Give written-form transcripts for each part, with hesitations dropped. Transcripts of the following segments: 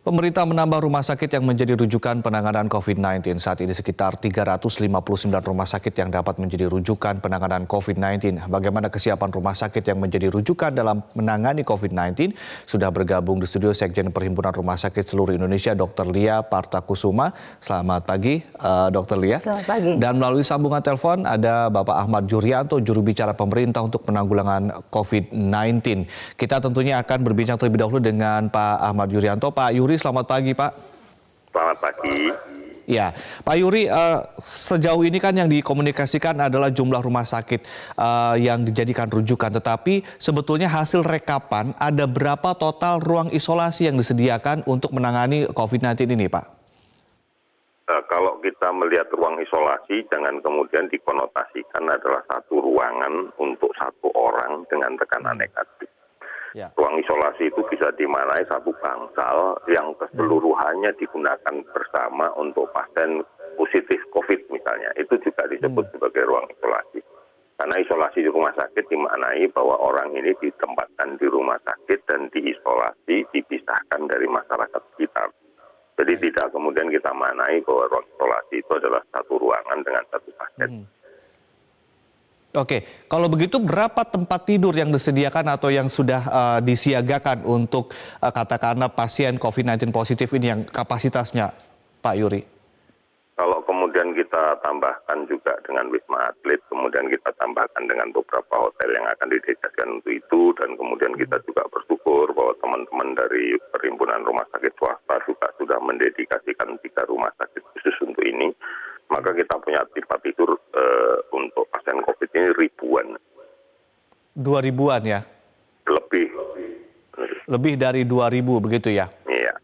Pemerintah menambah rumah sakit yang menjadi rujukan penanganan COVID-19. Saat ini sekitar 359 rumah sakit yang dapat menjadi rujukan penanganan COVID-19. Bagaimana kesiapan rumah sakit yang menjadi rujukan dalam menangani COVID-19? Sudah bergabung di studio Sekjen Perhimpunan Rumah Sakit Seluruh Indonesia, Dr. Lia Partakusuma. Selamat pagi, Dr. Lia. Selamat pagi. Dan melalui sambungan telepon ada Bapak Ahmad Yuryanto, juru bicara pemerintah untuk penanggulangan COVID-19. Kita tentunya akan berbincang terlebih dahulu dengan Pak Ahmad Yuryanto. Pak Yuri, selamat pagi, Pak. Selamat pagi. Ya, Pak Yuri, sejauh ini kan yang dikomunikasikan adalah jumlah rumah sakit yang dijadikan rujukan. Tetapi sebetulnya hasil rekapan ada berapa total ruang isolasi yang disediakan untuk menangani COVID-19 ini, Pak? Kalau kita melihat ruang isolasi, jangan kemudian dikonotasikan adalah satu ruangan untuk satu orang dengan tekanan negatif. Ya. Ruang isolasi itu bisa dimaknai satu bangsal yang keseluruhannya digunakan bersama untuk pasien positif COVID misalnya. Itu juga disebut sebagai ruang isolasi. Karena isolasi di rumah sakit dimaknai bahwa orang ini ditempatkan di rumah sakit dan diisolasi, dipisahkan dari masyarakat sekitar. Jadi tidak kemudian kita maknai bahwa ruang isolasi itu adalah satu ruangan dengan satu pasien. Oke, kalau begitu berapa tempat tidur yang disediakan atau yang sudah disiagakan untuk katakanlah pasien COVID-19 positif ini yang kapasitasnya, Pak Yuri? Kalau kemudian kita tambahkan juga dengan Wisma Atlet, kemudian kita tambahkan dengan beberapa hotel yang akan didedikasikan untuk itu, dan kemudian kita juga bersyukur bahwa teman-teman dari Perhimpunan Rumah Sakit Swasta juga sudah mendedikasikan 3 rumah sakit khusus untuk ini, maka kita punya tempat tidur untuk pasien COVID ini ribuan. 2.000-an ya? Lebih dari 2.000 begitu ya? Iya.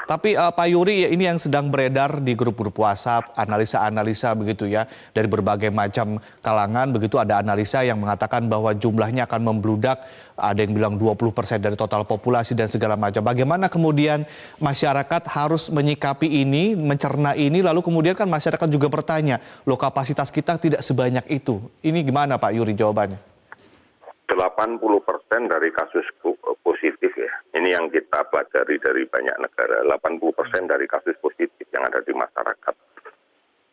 Tapi Pak Yuri, ini yang sedang beredar di grup-grup WhatsApp, analisa-analisa begitu ya, dari berbagai macam kalangan begitu, ada analisa yang mengatakan bahwa jumlahnya akan membludak, ada yang bilang 20% dari total populasi dan segala macam. Bagaimana kemudian masyarakat harus menyikapi ini, mencerna ini, lalu kemudian kan masyarakat juga bertanya, loh kapasitas kita tidak sebanyak itu. Ini gimana Pak Yuri jawabannya? 80% dari kasus positif ya, ini yang kita pelajari dari banyak negara, 80% dari kasus positif yang ada di masyarakat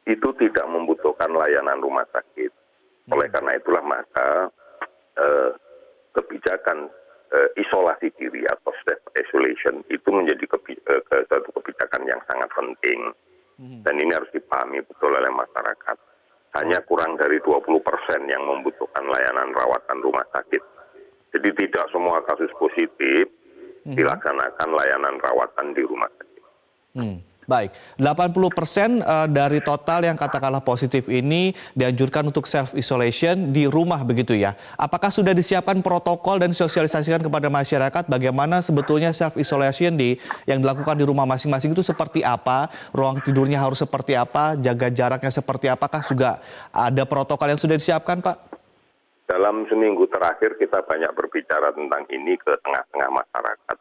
itu tidak membutuhkan layanan rumah sakit. Oleh karena itulah maka kebijakan isolasi diri atau self isolation itu menjadi satu kebijakan yang sangat penting, dan ini harus dipahami betul oleh masyarakat. Hanya kurang dari 20% yang membutuhkan layanan rawatan rumah sakit. Jadi tidak semua kasus positif dilaksanakan layanan rawatan di rumah sakit. Baik, 80% dari total yang katakanlah positif ini dianjurkan untuk self-isolation di rumah begitu ya. Apakah sudah disiapkan protokol dan sosialisasikan kepada masyarakat bagaimana sebetulnya self-isolation yang dilakukan di rumah masing-masing itu seperti apa? Ruang tidurnya harus seperti apa? Jaga jaraknya seperti apakah juga ada protokol yang sudah disiapkan, Pak? Dalam seminggu terakhir kita banyak berbicara tentang ini ke tengah-tengah masyarakat.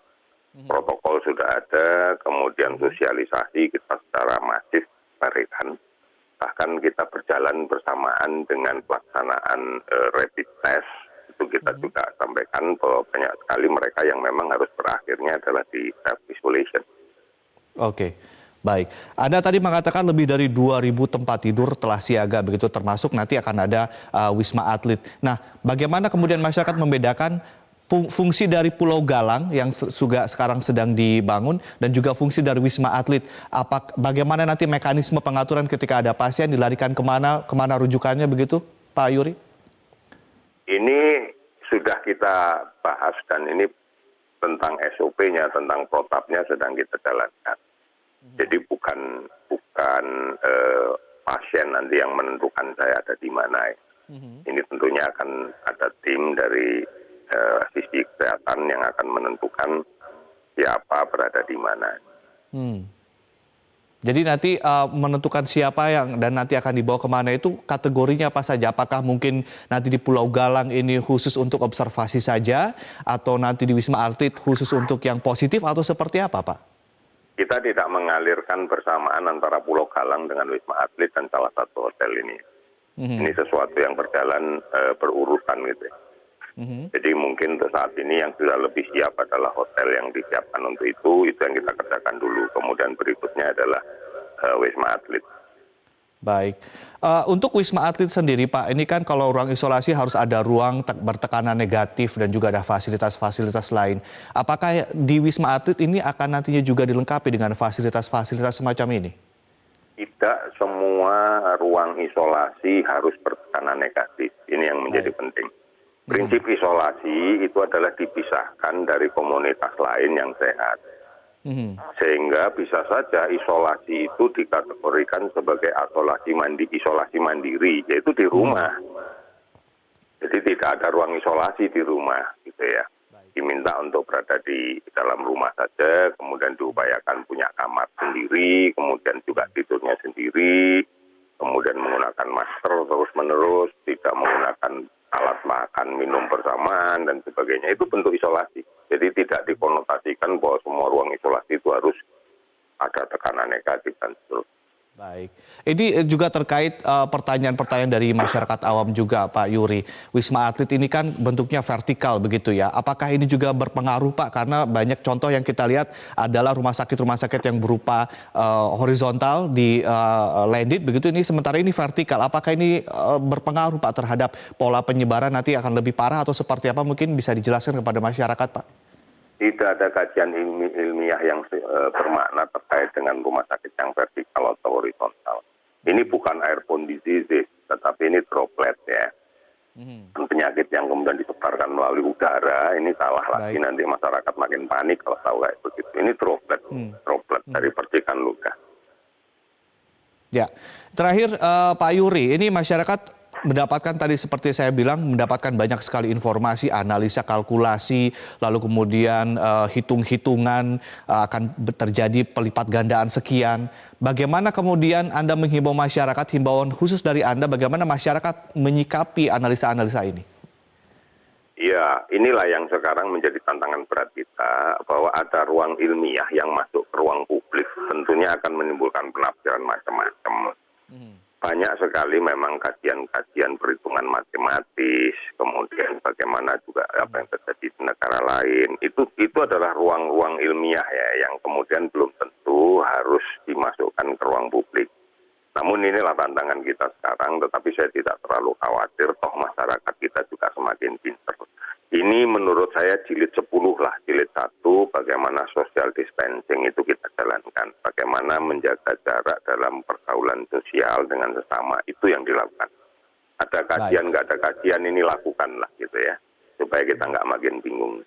Protokol sudah ada, kemudian sosialisasi kita secara masif berikan. Bahkan kita berjalan bersamaan dengan pelaksanaan rapid test. Itu kita juga sampaikan bahwa banyak sekali mereka yang memang harus berakhirnya adalah di self-isolation. Oke, baik. Anda tadi mengatakan lebih dari 2.000 tempat tidur telah siaga, begitu termasuk nanti akan ada Wisma Atlet. Nah, bagaimana kemudian masyarakat membedakan fungsi dari Pulau Galang yang juga sekarang sedang dibangun dan juga fungsi dari Wisma Atlet? Bagaimana nanti mekanisme pengaturan ketika ada pasien dilarikan kemana rujukannya begitu, Pak Yuri? Ini sudah kita bahas dan ini tentang SOP-nya, tentang protapnya sedang kita jalankan. Jadi bukan pasien nanti yang menentukan saya ada di mana. Ini tentunya akan ada tim dari sisi kesehatan yang akan menentukan siapa berada di mana. Jadi nanti menentukan siapa dan nanti akan dibawa kemana itu kategorinya apa saja? Apakah mungkin nanti di Pulau Galang ini khusus untuk observasi saja, atau nanti di Wisma Atlet khusus untuk yang positif, atau seperti apa, Pak? Kita tidak mengalirkan bersamaan antara Pulau Galang dengan Wisma Atlet dan salah satu hotel ini. Ini sesuatu yang berjalan berurutan gitu. Jadi mungkin untuk saat ini yang sudah lebih siap adalah hotel yang disiapkan untuk itu yang kita kerjakan dulu. Kemudian berikutnya adalah Wisma Atlet. Baik. Untuk Wisma Atlet sendiri Pak, ini kan kalau ruang isolasi harus ada ruang bertekanan negatif dan juga ada fasilitas-fasilitas lain. Apakah di Wisma Atlet ini akan nantinya juga dilengkapi dengan fasilitas-fasilitas semacam ini? Tidak semua ruang isolasi harus bertekanan negatif. Ini yang menjadi penting. Prinsip isolasi itu adalah dipisahkan dari komunitas lain yang sehat. Sehingga bisa saja isolasi itu dikategorikan sebagai isolasi mandiri, yaitu di rumah. Jadi tidak ada ruang isolasi di rumah, gitu ya. Diminta untuk berada di dalam rumah saja, kemudian diupayakan punya kamar sendiri, kemudian juga tidurnya sendiri, kemudian menggunakan masker terus-menerus, tidak menggunakan alat makan, minum bersamaan, dan sebagainya. Itu bentuk isolasi. Jadi tidak dikonotasikan bahwa semua ruang isolasi itu harus ada tekanan negatif dan seterusnya. Baik. Ini juga terkait pertanyaan-pertanyaan dari masyarakat awam juga Pak Yuri. Wisma Atlet ini kan bentuknya vertikal begitu ya. Apakah ini juga berpengaruh Pak? Karena banyak contoh yang kita lihat adalah rumah sakit yang berupa horizontal di landed begitu. Ini sementara ini vertikal. Apakah ini berpengaruh Pak terhadap pola penyebaran nanti akan lebih parah atau seperti apa? Mungkin bisa dijelaskan kepada masyarakat Pak. Tidak ada kajian ilmiah yang bermakna terkait dengan rumah sakit yang vertikal atau horizontal. Ini bukan airborne disease, tetapi ini droplet ya. Penyakit yang kemudian disebarkan melalui udara, ini salah lagi, nanti masyarakat makin panik kalau tahu kayak begitu. Ini droplet dari percikan luka. Ya, terakhir Pak Yuri, ini masyarakat mendapatkan tadi seperti saya bilang, mendapatkan banyak sekali informasi, analisa, kalkulasi, lalu kemudian hitung-hitungan akan terjadi pelipat gandaan sekian. Bagaimana kemudian Anda menghimbau masyarakat, himbauan khusus dari Anda, bagaimana masyarakat menyikapi analisa-analisa ini? Ya, inilah yang sekarang menjadi tantangan berat kita, bahwa ada ruang ilmiah yang masuk ke ruang publik, tentunya akan menimbulkan penafsiran macam-macam. Banyak sekali memang kajian-kajian perhitungan matematis, kemudian bagaimana juga apa yang terjadi di negara lain. Itu adalah ruang-ruang ilmiah ya, yang kemudian belum tentu harus dimasukkan ke ruang publik. Namun inilah tantangan kita sekarang, tetapi saya tidak terlalu khawatir, toh masyarakat kita juga semakin pintar. Ini menurut saya jilid 10 lah, jilid 1, bagaimana social distancing itu kita jalankan. Bagaimana menjaga jarak dalam pergaulan sosial dengan sesama, itu yang dilakukan. Ada kajian, nggak ada kajian, ini lakukanlah gitu ya. Supaya kita nggak makin bingung.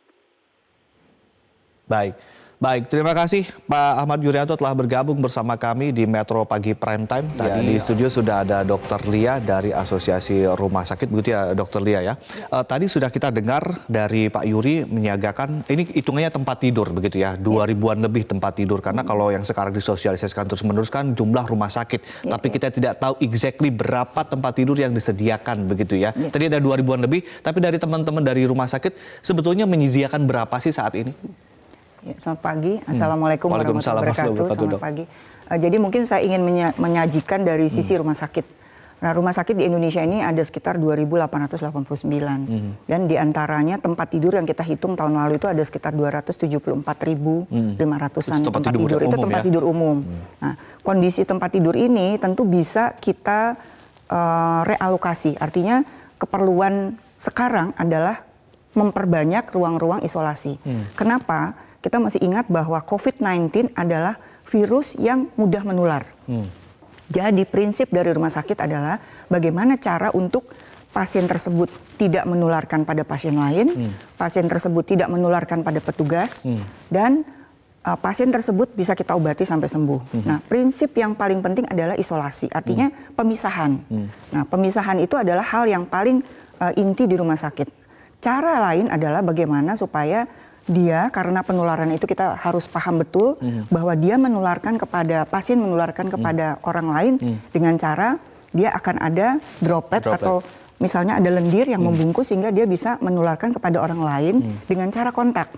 Baik, terima kasih Pak Ahmad Yuryanto telah bergabung bersama kami di Metro Pagi Prime Time. Tadi di studio sudah ada Dr. Lia dari Asosiasi Rumah Sakit, begitu ya Dr. Lia ya. Tadi sudah kita dengar dari Pak Yuri menyiagakan, ini hitungannya tempat tidur begitu ya, 2.000-an lebih tempat tidur. Karena kalau yang sekarang disosialisasikan terus-menerus kan jumlah rumah sakit. Tapi kita tidak tahu exactly berapa tempat tidur yang disediakan begitu ya. Tadi ada 2.000-an lebih, tapi dari teman-teman dari rumah sakit sebetulnya menyediakan berapa sih saat ini? Ya, selamat pagi, Assalamualaikum warahmatullahi wabarakatuh. Selamat pagi. Jadi mungkin saya ingin menyajikan dari sisi rumah sakit. Nah, rumah sakit di Indonesia ini ada sekitar 2.889. Dan diantaranya tempat tidur yang kita hitung tahun lalu itu ada sekitar 274.500-an tempat tidur. Itu tempat tidur umum. Nah, kondisi tempat tidur ini tentu bisa kita realokasi. Artinya keperluan sekarang adalah memperbanyak ruang-ruang isolasi. Kenapa? Kita masih ingat bahwa COVID-19 adalah virus yang mudah menular. Jadi prinsip dari rumah sakit adalah bagaimana cara untuk pasien tersebut tidak menularkan pada pasien lain, pasien tersebut tidak menularkan pada petugas, dan pasien tersebut bisa kita obati sampai sembuh. Nah, prinsip yang paling penting adalah isolasi, artinya pemisahan. Nah, pemisahan itu adalah hal yang paling inti di rumah sakit. Cara lain adalah bagaimana supaya dia, karena penularan itu kita harus paham betul bahwa dia menularkan kepada pasien, menularkan kepada orang lain dengan cara dia akan ada droplet. Atau misalnya ada lendir yang membungkus sehingga dia bisa menularkan kepada orang lain dengan cara kontak.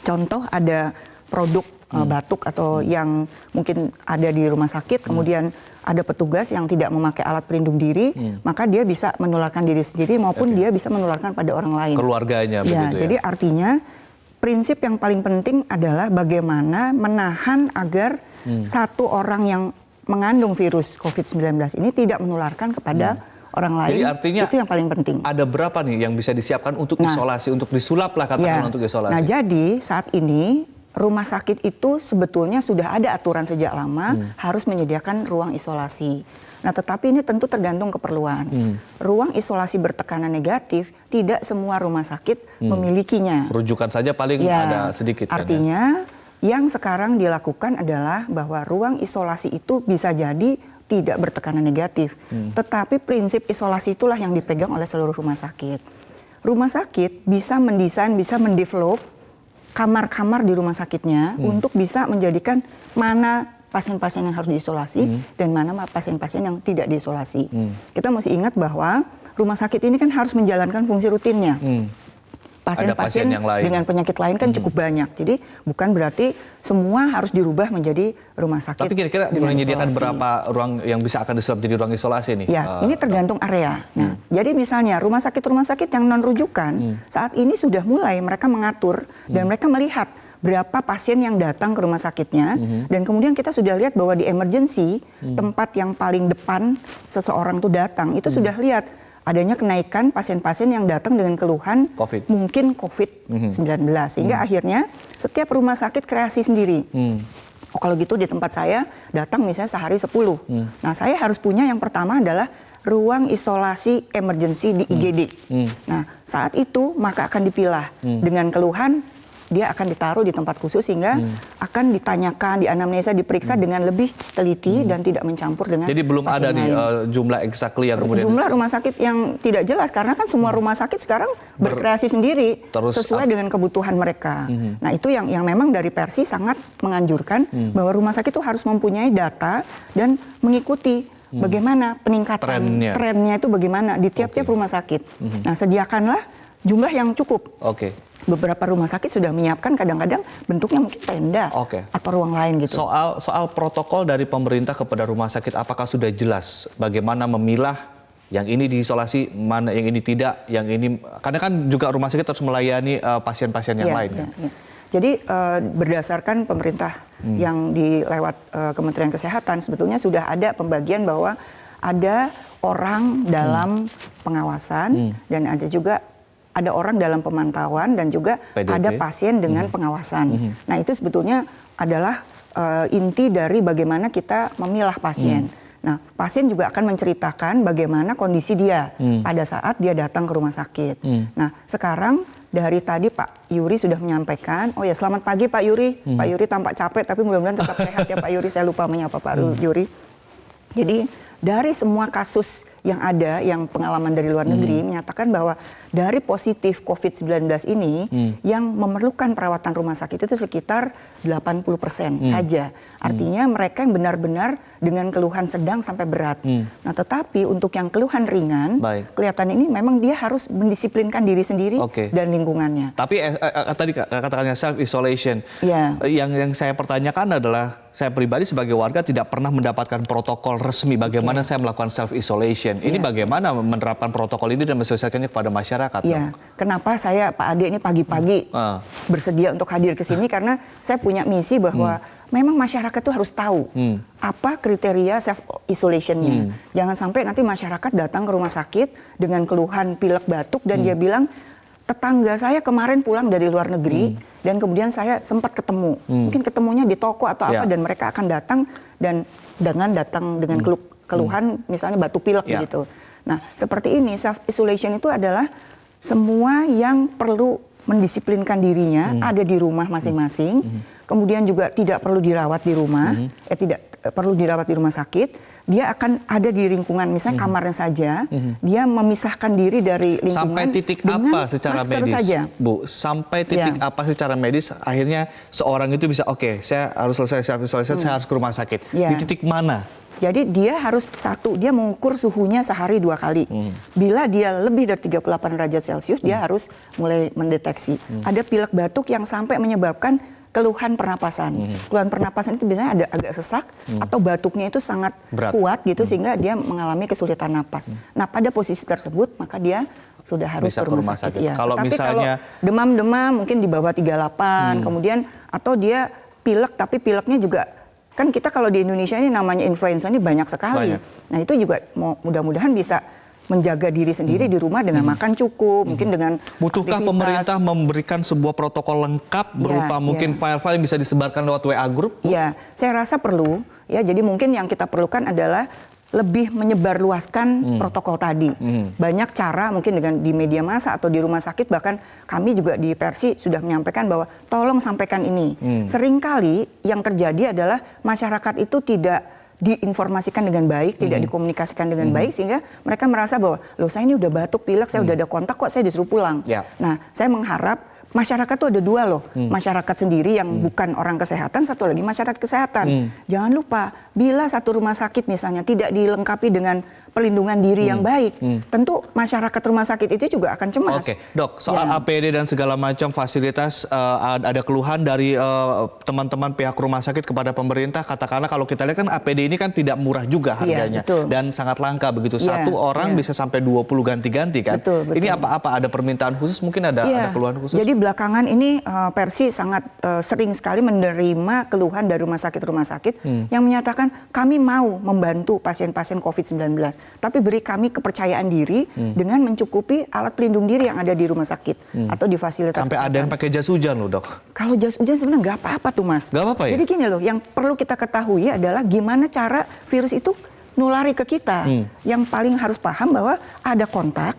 Contoh ada produk batuk atau yang mungkin ada di rumah sakit, kemudian ada petugas yang tidak memakai alat pelindung diri, maka dia bisa menularkan diri sendiri maupun dia bisa menularkan pada orang lain. Keluarganya begitu ya. Jadi artinya prinsip yang paling penting adalah bagaimana menahan agar satu orang yang mengandung virus COVID-19 ini tidak menularkan kepada orang lain. Jadi artinya itu yang paling penting. Ada berapa nih yang bisa disiapkan untuk isolasi, untuk disulap lah katakanlah untuk isolasi? Nah, jadi saat ini rumah sakit itu sebetulnya sudah ada aturan sejak lama harus menyediakan ruang isolasi. Nah, tetapi ini tentu tergantung keperluan. Ruang isolasi bertekanan negatif tidak semua rumah sakit memilikinya. Rujukan saja paling ada sedikit. Artinya yang sekarang dilakukan adalah bahwa ruang isolasi itu bisa jadi tidak bertekanan negatif. Tetapi prinsip isolasi itulah yang dipegang oleh seluruh rumah sakit. Rumah sakit bisa mendesain, bisa mendevelop kamar-kamar di rumah sakitnya untuk bisa menjadikan mana pasien-pasien yang harus diisolasi dan mana pasien-pasien yang tidak diisolasi. Kita mesti ingat bahwa rumah sakit ini kan harus menjalankan fungsi rutinnya. Pasien-pasien dengan penyakit lain kan cukup banyak. Jadi bukan berarti semua harus dirubah menjadi rumah sakit. Tapi kira-kira menyediakan berapa ruang yang bisa akan disulap jadi ruang isolasi nih? Ya, ini tergantung area. Nah, jadi misalnya rumah sakit yang non rujukan saat ini sudah mulai mereka mengatur dan mereka melihat berapa pasien yang datang ke rumah sakitnya dan kemudian kita sudah lihat bahwa di emergency tempat yang paling depan seseorang itu datang itu sudah lihat adanya kenaikan pasien-pasien yang datang dengan keluhan mungkin COVID-19. Sehingga akhirnya setiap rumah sakit kreasi sendiri. Oh, kalau gitu di tempat saya datang misalnya sehari 10. Nah, saya harus punya yang pertama adalah ruang isolasi emergency di IGD. Nah, saat itu maka akan dipilah dengan keluhan dia akan ditaruh di tempat khusus sehingga akan ditanyakan, dianamnesa, diperiksa dengan lebih teliti dan tidak mencampur dengan jadi belum ada nih jumlah exactly yang kemudian jumlah rumah sakit yang tidak jelas karena kan semua rumah sakit sekarang berkreasi sendiri sesuai dengan kebutuhan mereka. Nah, itu yang memang dari Persi sangat menganjurkan bahwa rumah sakit itu harus mempunyai data dan mengikuti bagaimana peningkatan trennya itu bagaimana di tiap-tiap rumah sakit. Nah, sediakanlah jumlah yang cukup. Beberapa rumah sakit sudah menyiapkan kadang-kadang bentuknya mungkin tenda atau ruang lain gitu. Soal protokol dari pemerintah kepada rumah sakit apakah sudah jelas bagaimana memilah yang ini diisolasi, mana yang ini tidak, yang ini karena kan juga rumah sakit harus melayani pasien-pasien yang lain. Jadi berdasarkan pemerintah yang lewat Kementerian Kesehatan sebetulnya sudah ada pembagian bahwa ada orang dalam pengawasan dan ada orang dalam pemantauan dan juga ada pasien dengan pengawasan. Nah, itu sebetulnya adalah inti dari bagaimana kita memilah pasien. Nah, pasien juga akan menceritakan bagaimana kondisi dia pada saat dia datang ke rumah sakit. Nah, sekarang dari tadi Pak Yuri sudah menyampaikan, oh ya selamat pagi Pak Yuri. Pak Yuri tampak capek tapi mudah-mudahan tetap sehat ya Pak Yuri. Saya lupa menyapa Pak Yuri. Jadi dari semua kasus yang ada, yang pengalaman dari luar negeri menyatakan bahwa dari positif COVID-19 ini yang memerlukan perawatan rumah sakit itu sekitar 80% saja. Artinya mereka yang benar-benar dengan keluhan sedang sampai berat. Nah, tetapi untuk yang keluhan ringan, kelihatan ini memang dia harus mendisiplinkan diri sendiri dan lingkungannya. Tapi tadi katakannya self-isolation. Yang saya pertanyakan adalah, saya pribadi sebagai warga tidak pernah mendapatkan protokol resmi bagaimana saya melakukan self-isolation. Ini bagaimana menerapkan protokol ini dan menyelesaikannya kepada masyarakat? Kenapa saya Pak Ade ini pagi-pagi bersedia untuk hadir ke sini karena saya punya misi bahwa memang masyarakat itu harus tahu apa kriteria self-isolationnya. Jangan sampai nanti masyarakat datang ke rumah sakit dengan keluhan pilek batuk dan dia bilang, tetangga saya kemarin pulang dari luar negeri dan kemudian saya sempat ketemu. Mungkin ketemunya di toko atau apa dan mereka akan datang dan datang dengan keluhan misalnya batuk pilek begitu. Nah, seperti ini self-isolation itu adalah semua yang perlu mendisiplinkan dirinya ada di rumah masing-masing. Kemudian juga tidak perlu dirawat di rumah, tidak perlu dirawat di rumah sakit. Dia akan ada di lingkungan, misalnya kamarnya saja. Dia memisahkan diri dari lingkungan. Sampai titik apa secara medis, saja. Bu? Sampai titik apa secara medis? Akhirnya seorang itu bisa, saya harus selesai self-isolation, saya harus ke rumah sakit. Di titik mana? Jadi dia harus dia mengukur suhunya sehari 2 kali. Bila dia lebih dari 38 derajat Celcius, dia harus mulai mendeteksi. Ada pilek batuk yang sampai menyebabkan keluhan pernapasan. Keluhan pernapasan itu biasanya ada agak sesak atau batuknya itu sangat Berat. kuat gitu sehingga dia mengalami kesulitan napas. Nah, pada posisi tersebut maka dia sudah harus Bisa ke rumah sakit. Ya. Kalau Tapi misalnya kalau demam-demam mungkin di bawah 38, kemudian atau dia pilek tapi pileknya juga kan kita kalau di Indonesia ini namanya influenza ini banyak sekali. Banyak. Nah, itu juga mudah-mudahan bisa menjaga diri sendiri di rumah dengan makan cukup, mungkin dengan butuhkah aktivitas. pemerintah memberikan sebuah protokol lengkap berupa mungkin file-file yang bisa disebarkan lewat WA group? Iya, saya rasa perlu. Ya, jadi mungkin yang kita perlukan adalah lebih menyebarluaskan protokol tadi. Banyak cara mungkin dengan di media massa atau di rumah sakit, bahkan kami juga di Persi sudah menyampaikan bahwa tolong sampaikan ini. Seringkali yang terjadi adalah masyarakat itu tidak diinformasikan dengan baik, tidak dikomunikasikan dengan baik, sehingga mereka merasa bahwa, loh saya ini udah batuk, pilek, saya udah ada kontak kok, saya disuruh pulang. Ya. Nah, saya mengharap masyarakat tuh ada dua loh, masyarakat sendiri yang bukan orang kesehatan, satu lagi masyarakat kesehatan. Jangan lupa, bila satu rumah sakit misalnya tidak dilengkapi dengan perlindungan diri yang baik, tentu masyarakat rumah sakit itu juga akan cemas. Oke, Dok, soal APD dan segala macam fasilitas, ada keluhan dari teman-teman pihak rumah sakit kepada pemerintah. Katakanlah kalau kita lihat kan APD ini kan tidak murah juga harganya, dan sangat langka begitu. Satu orang bisa sampai 20 ganti-ganti kan. Betul. Ini apa ada permintaan khusus? Mungkin ada keluhan khusus? Jadi belakangan ini Persi sangat sering sekali menerima keluhan dari rumah sakit yang menyatakan kami mau membantu pasien-pasien COVID-19. Tapi beri kami kepercayaan diri dengan mencukupi alat pelindung diri yang ada di rumah sakit atau di fasilitas sampai kesehatan. ada yang pakai jas hujan loh, Dok. Kalau jas hujan sebenarnya nggak apa-apa tuh, Mas. Nggak apa-apa ya? Jadi gini loh, yang perlu kita ketahui adalah gimana cara virus itu nulari ke kita. Yang paling harus paham bahwa ada kontak.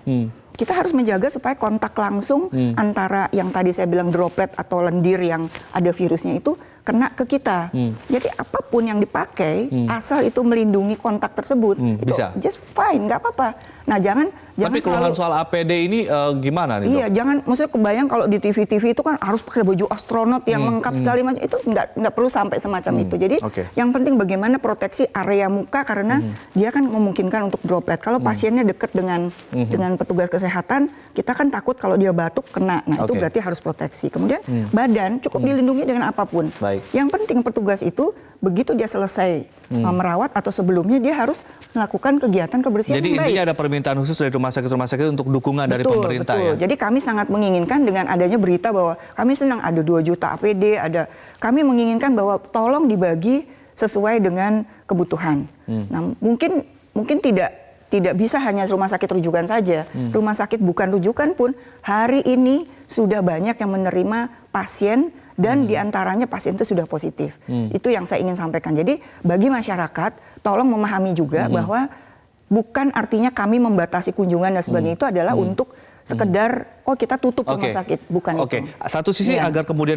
Kita harus menjaga supaya kontak langsung antara yang tadi saya bilang droplet atau lendir yang ada virusnya itu kena ke kita. Jadi apapun yang dipakai asal itu melindungi kontak tersebut, itu bisa. just fine, nggak apa-apa. Nah, jangan Tapi keluhan soal APD ini gimana nih, Dok? Iya, jangan, maksudnya kebayang kalau di TV-TV itu kan harus pakai baju astronot yang lengkap sekali, macam itu nggak perlu sampai semacam itu. Jadi yang penting bagaimana proteksi area muka karena dia kan memungkinkan untuk droplet. Kalau pasiennya dekat dengan petugas kesehatan, kita kan takut kalau dia batuk kena. Nah, itu berarti harus proteksi. Kemudian badan cukup dilindungi dengan apapun. Baik. Yang penting petugas itu begitu dia selesai merawat atau sebelumnya dia harus melakukan kegiatan kebersihan Jadi yang baik. intinya ada permintaan khusus dari rumah sakit untuk dukungan dari pemerintah ya? Jadi kami sangat menginginkan dengan adanya berita bahwa kami senang ada 2 juta APD, kami menginginkan bahwa tolong dibagi sesuai dengan kebutuhan. Nah, mungkin tidak bisa hanya rumah sakit rujukan saja. Rumah sakit bukan rujukan pun hari ini sudah banyak yang menerima pasien dan diantaranya pasien itu sudah positif. Itu yang saya ingin sampaikan. Jadi bagi masyarakat tolong memahami juga bahwa bukan artinya kami membatasi kunjungan dan sebagainya itu adalah untuk sekedar kita tutup rumah sakit, bukan itu. Satu sisi agar kemudian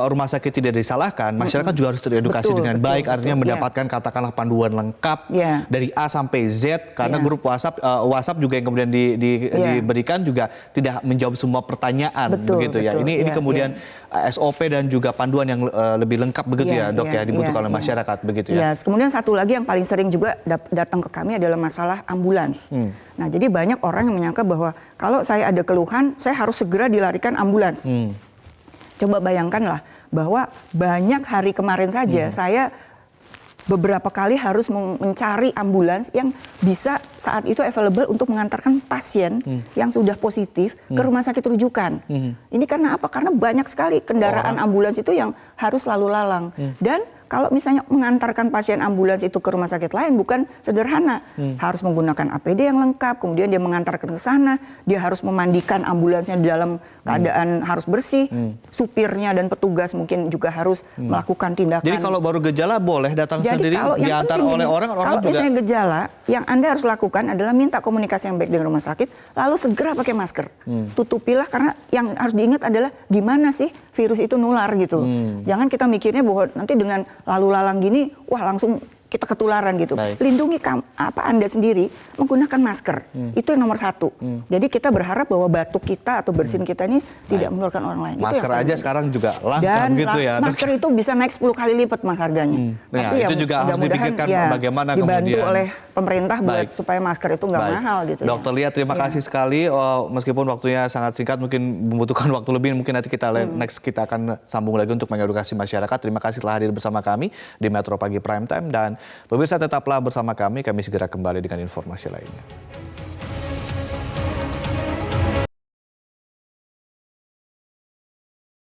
rumah sakit tidak disalahkan, masyarakat juga harus teredukasi dengan baik, artinya mendapatkan katakanlah panduan lengkap dari A sampai Z, karena grup WhatsApp juga yang kemudian diberikan juga tidak menjawab semua pertanyaan, begitu ya. Ini kemudian SOP dan juga panduan yang lebih lengkap begitu ya, Dok, ya dibutuhkan oleh masyarakat begitu ya. Kemudian satu lagi yang paling sering juga datang ke kami adalah masalah ambulans. Nah, jadi banyak orang yang menyangka bahwa kalau saya ada keluhan, saya harus segera dilarikan ambulans. Coba bayangkanlah bahwa banyak hari kemarin saja saya beberapa kali harus mencari ambulans yang bisa saat itu available untuk mengantarkan pasien yang sudah positif ke rumah sakit rujukan. Ini karena apa? Karena banyak sekali kendaraan ambulans itu yang harus lalu lalang. Dan kalau misalnya mengantarkan pasien ambulans itu ke rumah sakit lain bukan sederhana. Harus menggunakan APD yang lengkap, kemudian dia mengantarkan ke sana, dia harus memandikan ambulansnya di dalam keadaan harus bersih, supirnya dan petugas mungkin juga harus melakukan tindakan. Jadi kalau baru gejala boleh datang sendiri, diantar oleh orang kalau juga. Misalnya gejala, yang Anda harus lakukan adalah minta komunikasi yang baik dengan rumah sakit, lalu segera pakai masker. Tutupilah, karena yang harus diingat adalah gimana sih virus itu nular gitu. Jangan kita mikirnya bahwa nanti dengan lalu lalang gini, wah langsung kita ketularan gitu. Baik. Lindungi Anda sendiri menggunakan masker. Itu yang nomor satu. Jadi kita berharap bahwa batuk kita atau bersin kita ini tidak menularkan orang lain. Masker itu yang aja sekarang juga langka dan begitu ya. masker itu bisa naik 10 kali lipat mas harganya. Nah, itu juga harus mudah-mudahan dipikirkan bagaimana dibantu kemudian oleh pemerintah buat Baik. supaya masker itu nggak Baik. mahal gitu. Dokter Lia, terima kasih sekali. Meskipun waktunya sangat singkat, mungkin membutuhkan waktu lebih. Mungkin nanti kita next kita akan sambung lagi untuk mengedukasi masyarakat. Terima kasih telah hadir bersama kami di Metro Pagi Prime Time, dan pemirsa tetaplah bersama kami. Kami segera kembali dengan informasi lainnya.